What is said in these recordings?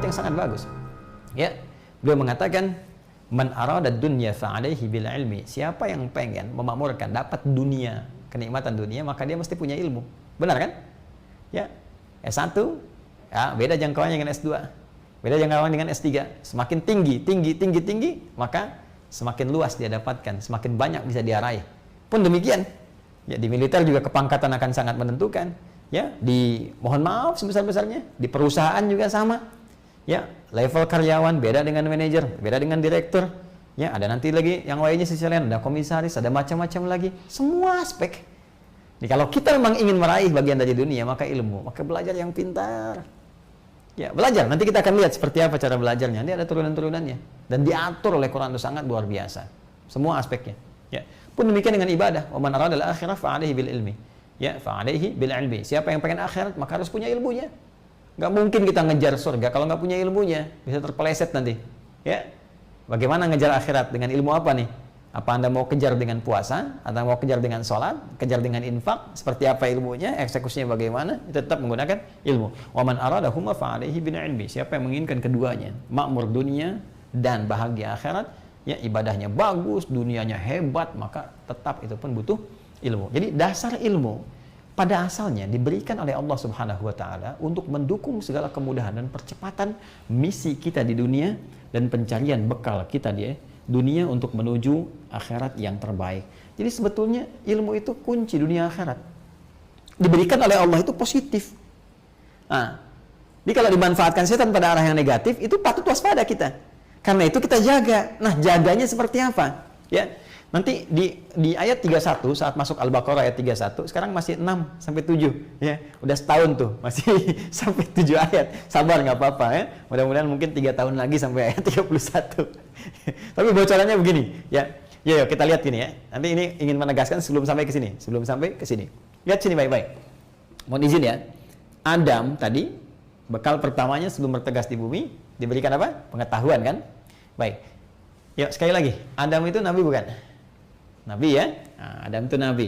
yang sangat bagus. Ya, beliau mengatakan, man arada dunya fa'alaihi bil ilmi. Siapa yang pengen memakmurkan, dapat dunia, kenikmatan dunia, maka dia mesti punya ilmu. Benar kan? Ya, S1, ya, beda jangkauannya dengan S2. Beda jangkauan dengan S3. Semakin tinggi, maka semakin luas dia dapatkan, semakin banyak bisa dia raih. Pun demikian, ya, di militer juga kepangkatan akan sangat menentukan. Ya, mohon maaf sebesar-besarnya, di perusahaan juga sama. Ya, level karyawan beda dengan manajer, beda dengan direktur. Ya, ada nanti lagi yang lainnya sisi lain, ada komisaris, ada macam-macam lagi. Semua aspek. Jadi kalau kita memang ingin meraih bagian dari dunia, maka ilmu, maka belajar yang pintar. Ya, belajar. Nanti kita akan lihat seperti apa cara belajarnya. Ini ada turunan-turunannya dan diatur oleh Quran itu sangat luar biasa. Semua aspeknya. Ya. Pun demikian dengan ibadah. Wa man aradal akhirah fa'alaihi bil ilmi. Ya, fa'alaihi bil ilmi. Siapa yang pengen akhirat, maka harus punya ilmunya. Nggak mungkin kita ngejar surga kalau nggak punya ilmunya, bisa terpeleset nanti. Ya. Bagaimana ngejar akhirat dengan ilmu apa nih? Apa Anda mau kejar dengan puasa, atau mau kejar dengan sholat, kejar dengan infak, seperti apa ilmunya, eksekusinya bagaimana, tetap menggunakan ilmu. Wa man aradahuma fa'alaihi bil ilmi. Siapa yang menginginkan keduanya, makmur dunia dan bahagia akhirat, ya ibadahnya bagus, dunianya hebat, maka tetap itu pun butuh ilmu. Jadi dasar ilmu pada asalnya diberikan oleh Allah Subhanahu wa taala untuk mendukung segala kemudahan dan percepatan misi kita di dunia dan pencarian bekal kita di dunia untuk menuju akhirat yang terbaik. Jadi sebetulnya ilmu itu kunci dunia akhirat. Diberikan oleh Allah itu positif. Nah, jadi kalau dimanfaatkan setan pada arah yang negatif, itu patut waspada kita. Karena itu kita jaga. Nah, jaganya seperti apa? Ya, nanti di ayat 31 saat masuk Al-Baqarah ayat 31, sekarang masih 6 sampai 7 ya. Udah setahun tuh, masih sampai 7 ayat. Sabar nggak apa-apa ya. Mudah-mudahan mungkin 3 tahun lagi sampai ayat 31. Tapi bocorannya begini, ya. Ya, kita lihat gini ya. Nanti ini ingin menegaskan sebelum sampai ke sini, Lihat sini baik-baik. Mohon izin ya. Adam tadi bekal pertamanya sebelum bertegas di bumi diberikan apa? Pengetahuan kan? Baik. Yuk sekali lagi, Adam itu nabi bukan? Nabi ya, nah, Adam itu nabi.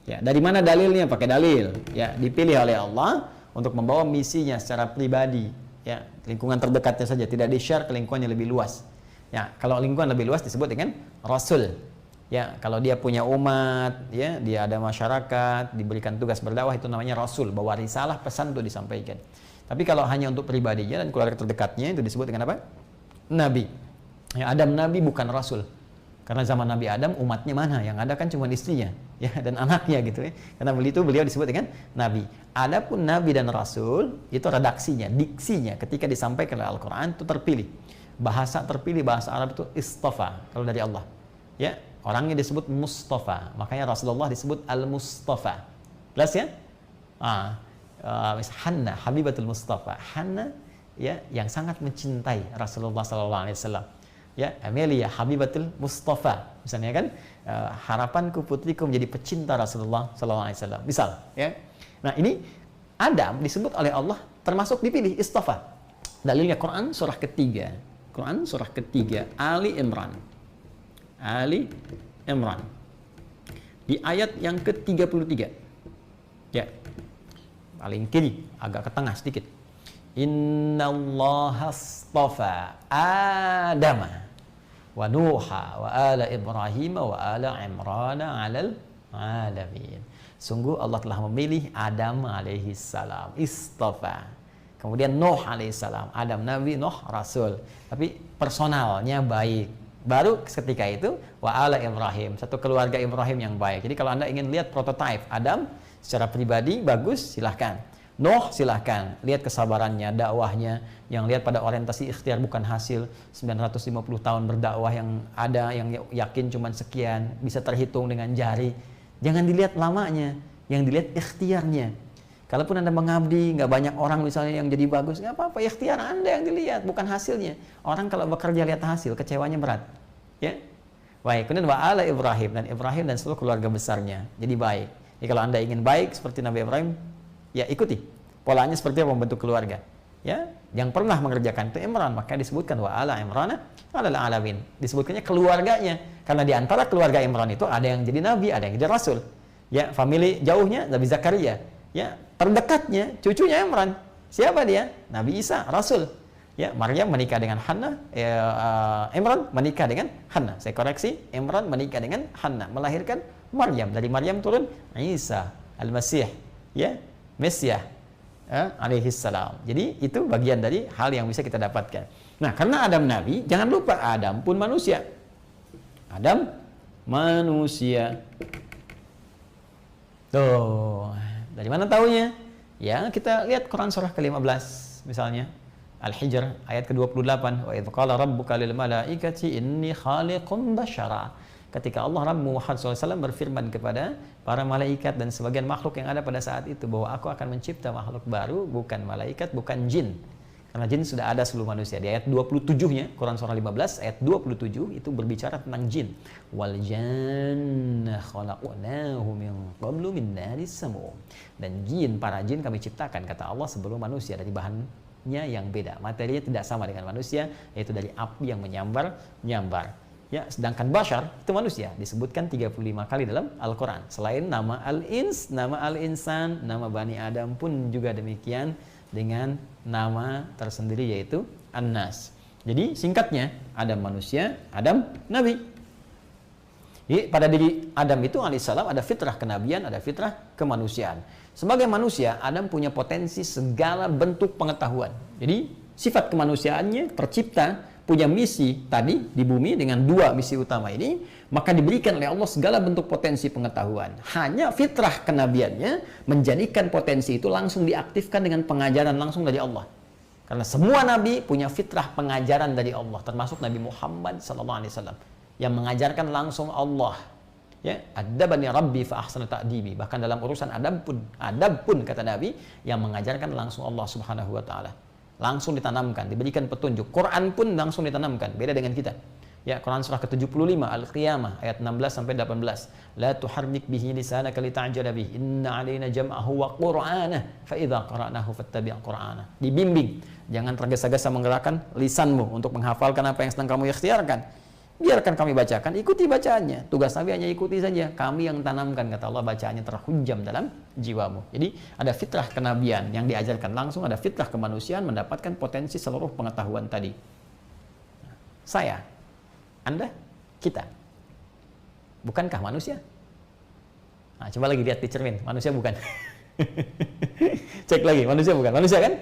Ya, dari mana dalilnya? Pakai dalil. Ya, dipilih oleh Allah untuk membawa misinya secara pribadi. Ya, lingkungan terdekatnya saja, tidak di-share ke lingkungan yang lebih luas. Ya, kalau lingkungan lebih luas disebut dengan rasul. Ya, kalau dia punya umat, ya, dia ada masyarakat, diberikan tugas berdakwah, itu namanya rasul, bawa risalah, pesan untuk disampaikan. Tapi kalau hanya untuk pribadinya dan keluarga terdekatnya, itu disebut dengan apa? Nabi. Ya, Adam nabi bukan rasul. Karena zaman Nabi Adam umatnya mana? Yang ada kan cuma istrinya, ya, dan anaknya gitu ya. Karena beliau disebut dengan nabi. Adapun nabi dan rasul itu redaksinya, diksinya ketika disampaikan oleh Al-Qur'an itu terpilih. Bahasa terpilih bahasa Arab itu istafa kalau dari Allah. Ya, orangnya disebut Mustafa. Makanya Rasulullah disebut Al-Mustafa. Jelas ya? Hanna, Habibatul Mustafa. Hanna ya yang sangat mencintai Rasulullah sallallahu alaihi wasallam. Ya, Amelia Habibatul Mustafa. Misalnya kan, harapanku putriku menjadi pecinta Rasulullah sallallahu alaihi wasallam. Misal, ya. Nah, ini Adam disebut oleh Allah termasuk dipilih istafa. Dalilnya Quran surah ketiga. Ali Imran. Di ayat yang ke-33. Ya. Paling kiri, agak ke tengah sedikit. Innallaha astafa Adama wa Nuha wa ala Ibrahim wa ala Imran 'alal alamin. Sungguh Allah telah memilih Adam alaihi salam, istafa. Kemudian Nuh alaihi salam, Adam nabi, Nuh rasul. Tapi personalnya baik. Baru ketika itu wa ala Ibrahim, satu keluarga Ibrahim yang baik. Jadi kalau Anda ingin lihat prototipe Adam secara pribadi bagus, silahkan. Nuh silahkan, lihat kesabarannya, dakwahnya, yang lihat pada orientasi ikhtiar bukan hasil, 950 tahun berdakwah yang ada, yang yakin cuma sekian, bisa terhitung dengan jari. Jangan dilihat lamanya, yang dilihat ikhtiarnya. Kalaupun Anda mengabdi, nggak banyak orang misalnya yang jadi bagus, nggak apa-apa, ikhtiar Anda yang dilihat, bukan hasilnya. Orang kalau bekerja lihat hasil, kecewanya berat. Ya? Baik, kemudian wa ala Ibrahim, dan seluruh keluarga besarnya, jadi baik. Jadi kalau Anda ingin baik seperti Nabi Ibrahim, ya ikuti polanya seperti apa membentuk keluarga. Ya, yang pernah mengerjakan itu Imran, maka disebutkan wa ala Imran 'alal alamin. Disebutkannya keluarganya, karena di antara keluarga Imran itu ada yang jadi nabi, ada yang jadi rasul. Ya, famili jauhnya Nabi Zakaria. Ya, terdekatnya cucunya Imran. Siapa dia? Nabi Isa, rasul. Ya, Maryam menikah dengan Hannah, Imran menikah dengan Hannah. Saya koreksi, Imran menikah dengan Hannah, melahirkan Maryam. Dari Maryam turun Isa Al-Masih, ya, Mesias, alaihi salam. Jadi itu bagian dari hal yang bisa kita dapatkan. Nah, karena Adam nabi, jangan lupa Adam pun manusia. Adam manusia. Tuh, dari mana taunya? Ya, kita lihat Quran surah ke-15 misalnya. Al-Hijr ayat ke-28, wa idz qala rabbuka lil malaikati inni khaliqun basyara. Ketika Allah Rabb Muhammad SAW berfirman kepada para malaikat dan sebagian makhluk yang ada pada saat itu bahwa aku akan mencipta makhluk baru, bukan malaikat, bukan jin. Karena jin sudah ada sebelum manusia. Di ayat 27-nya, Quran surah 15 ayat 27 itu berbicara tentang jin. Wal janna khalaqnahu min qablu min naris samum. Dan jin, para jin kami ciptakan kata Allah sebelum manusia dari bahannya yang beda. Materinya tidak sama dengan manusia, yaitu dari api yang menyambar. Ya, sedangkan bashar itu manusia disebutkan 35 kali dalam Al-Quran. Selain nama Al-Ins, nama Al-Insan, nama Bani Adam pun juga demikian dengan nama tersendiri yaitu An-Nas. Jadi singkatnya, Adam manusia, Adam nabi. Jadi pada diri Adam itu alaihissalam ada fitrah kenabian, ada fitrah kemanusiaan. Sebagai manusia, Adam punya potensi segala bentuk pengetahuan. Jadi sifat kemanusiaannya tercipta, punya misi tadi di bumi dengan dua misi utama ini, maka diberikan oleh Allah segala bentuk potensi pengetahuan. Hanya fitrah kenabiannya menjadikan potensi itu langsung diaktifkan dengan pengajaran langsung dari Allah. Karena semua nabi punya fitrah pengajaran dari Allah, termasuk Nabi Muhammad SAW yang mengajarkan langsung Allah. Ya, adabani rabbi fa ahsana ta'dibi. Bahkan dalam urusan adab pun kata Nabi yang mengajarkan langsung Allah Subhanahu wa taala. Langsung ditanamkan, diberikan petunjuk. Quran pun langsung ditanamkan, beda dengan kita. Ya, Quran surah ke-75 Al-Qiyamah ayat 16 sampai 18. La tuharrik bihi lisanaka lita'jala bihi. Inna 'alaina jam'ahu wa qur'anahu fa idza qara'nahu fattabi' qur'ana. Dibimbing, jangan tergesa-gesa menggerakkan lisanmu untuk menghafalkan apa yang sedang kamu ikhtiarkan. Biarkan kami bacakan, ikuti bacaannya. Tugas Nabi hanya ikuti saja. Kami yang tanamkan, kata Allah, bacaannya terhujam dalam jiwamu. Jadi ada fitrah kenabian yang diajarkan langsung, ada fitrah kemanusiaan mendapatkan potensi seluruh pengetahuan tadi. Saya, Anda, kita. Bukankah manusia? Nah, coba lagi lihat di cermin, manusia bukan? Cek lagi, manusia bukan? Manusia kan?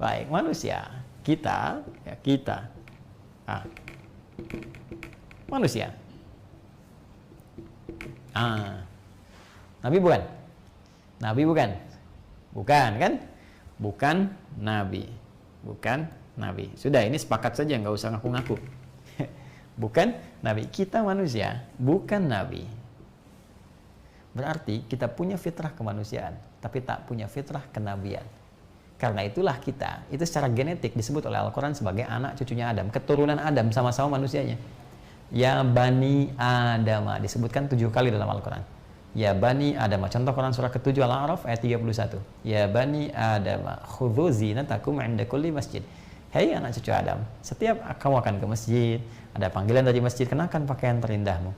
Baik, manusia. Kita, ya kita. Manusia. Nabi bukan? Nabi bukan? Bukan kan? Bukan nabi. Bukan nabi. Sudah, ini sepakat saja, nggak usah ngaku-ngaku. Bukan nabi. Kita manusia, bukan nabi. Berarti kita punya fitrah kemanusiaan, tapi tak punya fitrah kenabian. Karena itulah kita, itu secara genetik disebut oleh Al-Quran sebagai anak cucunya Adam, keturunan Adam sama-sama manusianya. Ya Bani Adam, disebutkan 7 kali dalam Al-Quran. Ya Bani Adam, contoh Quran surah ke-7 Al-A'raf ayat 31. Ya Bani Adam, khudhu zinatakum 'inda kulli masjid. Hei anak cucu Adam, setiap kamu akan ke masjid, ada panggilan dari masjid, kenakan pakaian terindahmu.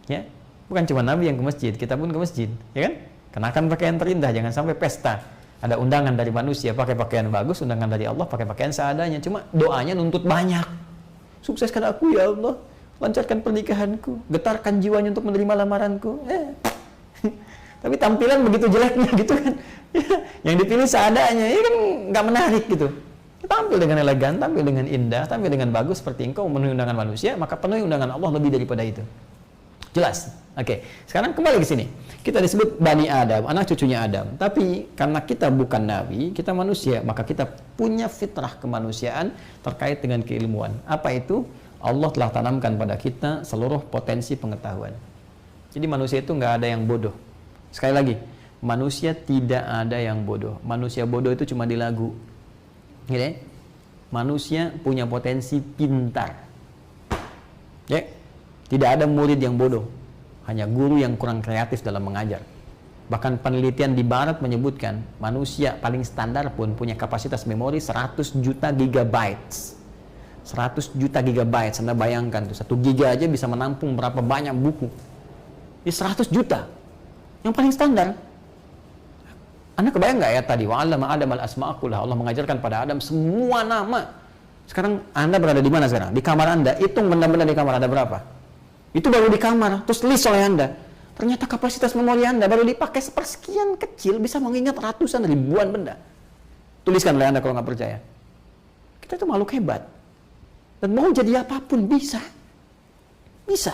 Ya, bukan cuma Nabi yang ke masjid, kita pun ke masjid, ya kan? Kenakan pakaian terindah, jangan sampai pesta. Ada undangan dari manusia pakai pakaian bagus, undangan dari Allah pakai pakaian seadanya. Cuma doanya nuntut banyak. Sukseskan aku ya Allah, lancarkan pernikahanku, getarkan jiwanya untuk menerima lamaranku. Tapi tampilan begitu jeleknya gitu kan. Yang dipilih seadanya, ya kan nggak menarik gitu. Tampil dengan elegan, tampil dengan indah, tampil dengan bagus seperti engkau memenuhi undangan manusia, maka penuhi undangan Allah lebih daripada itu. Jelas? Oke. Sekarang kembali ke sini. Kita disebut Bani Adam, anak cucunya Adam. Tapi karena kita bukan nabi, kita manusia, maka kita punya fitrah kemanusiaan terkait dengan keilmuan. Apa itu? Allah telah tanamkan pada kita seluruh potensi pengetahuan. Jadi manusia itu nggak ada yang bodoh. Sekali lagi, manusia tidak ada yang bodoh. Manusia bodoh itu cuma di lagu. Gitu ya? Manusia punya potensi pintar. Ya? Tidak ada murid yang bodoh. Hanya guru yang kurang kreatif dalam mengajar. Bahkan penelitian di barat menyebutkan manusia paling standar pun punya kapasitas memori 100 juta gigabytes. 100 juta gigabytes, Anda bayangkan tuh, 1 giga aja bisa menampung berapa banyak buku. Ini 100 juta. Yang paling standar. Anda kebayang nggak ya tadi? Wa'allama Adam al-asma'a kullaha. Allah mengajarkan pada Adam semua nama. Sekarang Anda berada di mana sekarang? Di kamar Anda, hitung benda-benda di kamar Anda berapa. Itu baru di kamar, terus list oleh Anda. Ternyata kapasitas memori Anda baru dipakai sepersekian kecil, bisa mengingat ratusan ribuan benda. Tuliskan oleh Anda kalau nggak percaya. Kita itu makhluk hebat. Dan mau jadi apapun bisa. Bisa.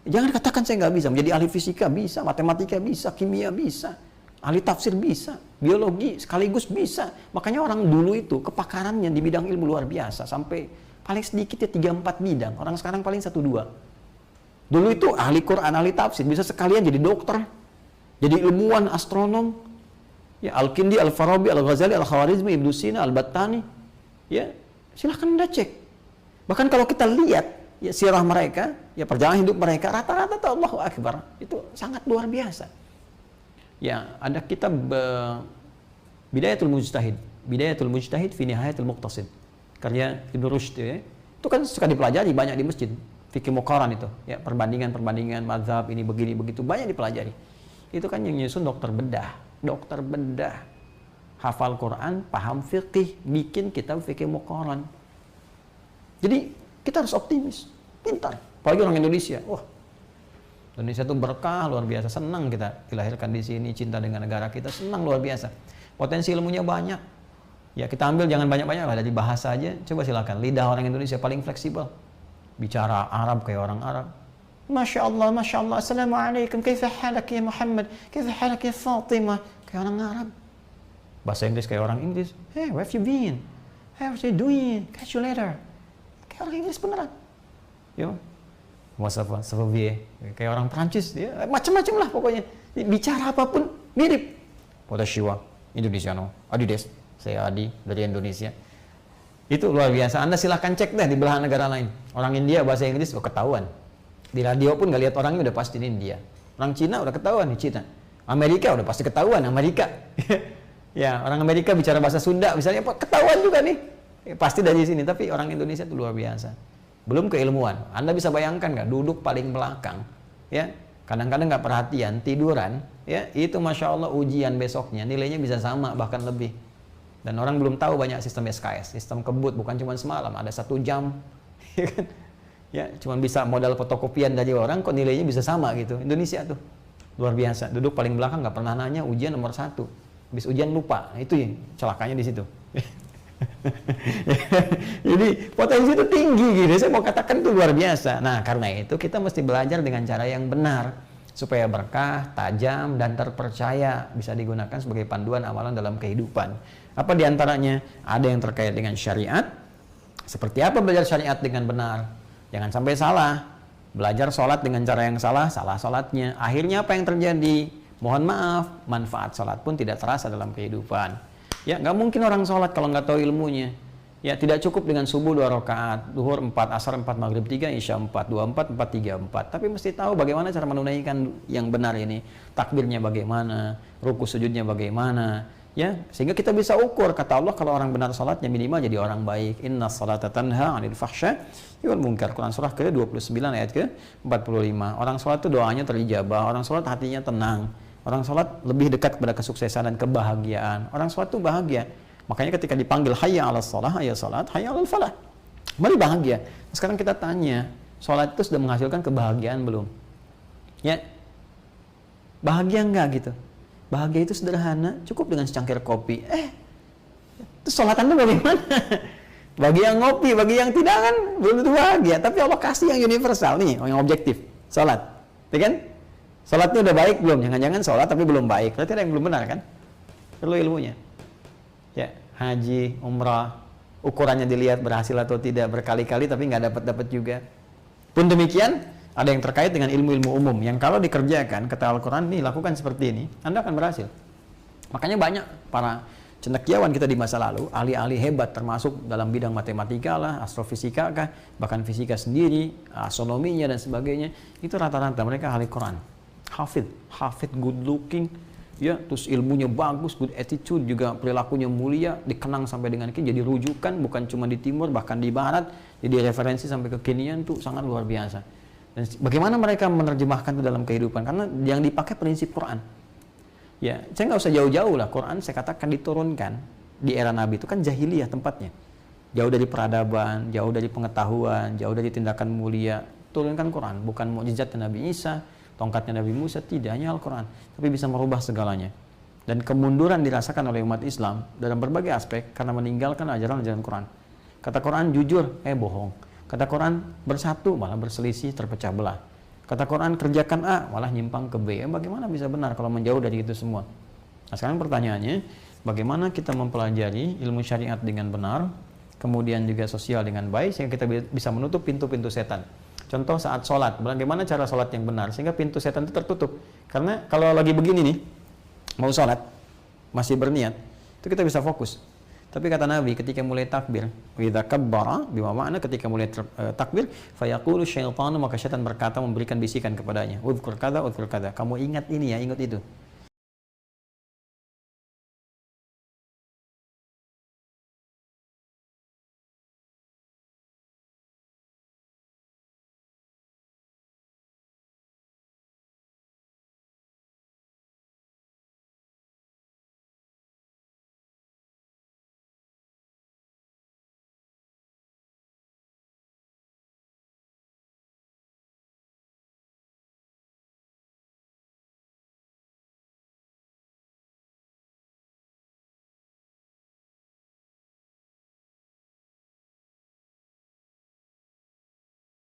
Jangan katakan saya nggak bisa. Menjadi ahli fisika bisa, matematika bisa, kimia bisa, ahli tafsir bisa, biologi sekaligus bisa. Makanya orang dulu itu kepakarannya di bidang ilmu luar biasa. Sampai paling sedikit ya 3-4 bidang. Orang sekarang paling 1-2. Dulu itu ahli Quran, ahli tafsir. Bisa sekalian jadi dokter, jadi ilmuwan, astronom. Ya, Al-Kindi, Al-Farabi, Al-Ghazali, Al-Khawarizmi, Ibnu Sina, Al-Battani. Ya, silahkan Anda cek. Bahkan kalau kita lihat ya sirah mereka, ya perjalanan hidup mereka, rata-rata itu Allahu Akbar, itu sangat luar biasa. Ya, ada kitab Bidayatul Mujtahid fi Nihayatul Muqtasid, karya Ibnu Rushd ya. Itu kan suka dipelajari banyak di masjid, fikih muqaran itu, ya perbandingan mazhab ini begini begitu banyak dipelajari. Itu kan yang nyusun dokter bedah, hafal Quran, paham fikih, bikin kitab fikih muqaran. Jadi kita harus optimis, pintar. Apalagi orang Indonesia. Wah, Indonesia itu berkah luar biasa. Senang kita dilahirkan di sini, cinta dengan negara kita, senang luar biasa. Potensi ilmunya banyak. Ya kita ambil jangan banyak-banyak lah dari bahasa aja. Coba silakan. Lidah orang Indonesia paling fleksibel. Bicara Arab kayak orang Arab. Masya Allah, Masya Allah. Assalamualaikum. Kaifa halak ya Muhammad? Kaifa halak ya Fatimah? Kayak orang Arab. Bahasa Inggris kayak orang Inggris. Hey, where have you been? How are you doing? Catch you later. Kayak orang Inggris beneran, ya, kayak orang Prancis, ya, macam-macam lah pokoknya. Bicara apapun mirip. Potashiwa, Indonesiano, Adides, saya Adi dari Indonesia. Itu luar biasa. Anda silahkan cek deh di belahan negara lain. Orang India bahasa Inggris ketahuan. Di radio pun nggak lihat orangnya udah pasti ini India. Orang Cina udah ketahuan nih Cina. Amerika udah pasti ketahuan Amerika. Ya orang Amerika bicara bahasa Sunda misalnya ketahuan juga nih. Pasti dari sini, tapi orang Indonesia itu luar biasa. Belum keilmuan. Anda bisa bayangkan nggak, duduk paling belakang, ya, kadang-kadang nggak perhatian, tiduran, ya, itu Masya Allah ujian besoknya, nilainya bisa sama, bahkan lebih. Dan orang belum tahu banyak sistem SKS, sistem kebut, bukan cuma semalam, ada 1 jam, ya kan? Ya, cuma bisa modal fotokopian dari orang, kok nilainya bisa sama gitu. Indonesia tuh, luar biasa. Duduk paling belakang nggak pernah nanya ujian nomor 1. Habis ujian lupa, itu yang celakanya di situ. Jadi potensi itu tinggi gitu. Saya mau katakan itu luar biasa. Nah karena itu kita mesti belajar dengan cara yang benar supaya berkah, tajam dan terpercaya, bisa digunakan sebagai panduan amalan dalam kehidupan. Apa diantaranya? Ada yang terkait dengan syariat. Seperti apa belajar syariat dengan benar? Jangan sampai salah. Belajar sholat dengan cara yang salah, salah sholatnya. Akhirnya apa yang terjadi? Mohon maaf, manfaat sholat pun tidak terasa dalam kehidupan. Ya, nggak mungkin orang sholat kalau nggak tahu ilmunya. Ya, tidak cukup dengan subuh 2 rakaat, duhur 4, asar 4, maghrib 3, isya 4, 24, 4, 3, 4. Tapi mesti tahu bagaimana cara menunaikan yang benar ini. Takbirnya bagaimana, ruku sujudnya bagaimana. Ya, sehingga kita bisa ukur. Kata Allah, kalau orang benar sholatnya minimal jadi orang baik. Inna sholata tanha 'anil fahsya wal munkar. Quran surah ke-29 ayat ke-45. Orang sholat itu doanya terijabah. Orang sholat hatinya tenang. Orang sholat lebih dekat kepada kesuksesan dan kebahagiaan. Orang sholat itu bahagia. Makanya ketika dipanggil hayya 'alas shalah, hayya salat, hayya 'alal falah. Mari bahagia. Sekarang kita tanya, sholat itu sudah menghasilkan kebahagiaan belum? Ya. Bahagia enggak gitu? Bahagia itu sederhana, cukup dengan secangkir kopi. Itu sholat Anda bagaimana? Bagi yang ngopi, bagi yang tidak kan belum tentu bahagia. Tapi Allah kasih yang universal nih, yang objektif. Sholat. Ya kan? Sholatnya udah baik belum? Jangan-jangan sholat tapi belum baik. Berarti ada yang belum benar kan? Perlu ilmunya. Ya, haji, umrah, ukurannya dilihat berhasil atau tidak berkali-kali tapi nggak dapat juga. Pun demikian, ada yang terkait dengan ilmu-ilmu umum yang kalau dikerjakan, kata Al-Quran, nih lakukan seperti ini, Anda akan berhasil. Makanya banyak para cendekiawan kita di masa lalu, ahli-ahli hebat termasuk dalam bidang matematika lah, astrofisika kah, bahkan fisika sendiri, astronominya dan sebagainya, itu rata-rata mereka ahli Quran. Hafid, good looking, ya, terus ilmunya bagus, good attitude, juga perilakunya mulia, dikenang sampai dengan kini, jadi rujukan bukan cuma di timur, bahkan di barat, jadi referensi sampai ke kinian tuh sangat luar biasa. Dan bagaimana mereka menerjemahkan itu dalam kehidupan? Karena yang dipakai prinsip Quran. Ya, saya nggak usah jauh-jauh lah, Quran saya katakan diturunkan di era Nabi itu kan jahiliyah tempatnya. jauh dari peradaban, jauh dari pengetahuan, jauh dari tindakan mulia. Turunkan Quran, bukan mukjizat Nabi Isa, tongkatnya Nabi Musa, tidak, hanya Al-Quran, tapi bisa merubah segalanya. Dan kemunduran dirasakan oleh umat Islam dalam berbagai aspek karena meninggalkan ajaran-ajaran Quran. Kata Quran jujur, bohong. Kata Quran bersatu, malah berselisih, terpecah belah. Kata Quran kerjakan A, malah nyimpang ke B. Bagaimana bisa benar kalau menjauh dari itu semua? Nah sekarang pertanyaannya, bagaimana kita mempelajari ilmu syariat dengan benar, kemudian juga sosial dengan baik, sehingga kita bisa menutup pintu-pintu setan. Contoh saat sholat, bagaimana cara sholat yang benar, sehingga pintu setan itu tertutup. Karena kalau lagi begini nih, mau sholat, masih berniat, itu kita bisa fokus. Tapi kata Nabi, ketika mulai takbir, idza kabbara, bima makna ketika mulai takbir, fayaqulu syaitanu, maka syaitan berkata, memberikan bisikan kepadanya, udhkur kada, kamu ingat ini ya, ingat itu.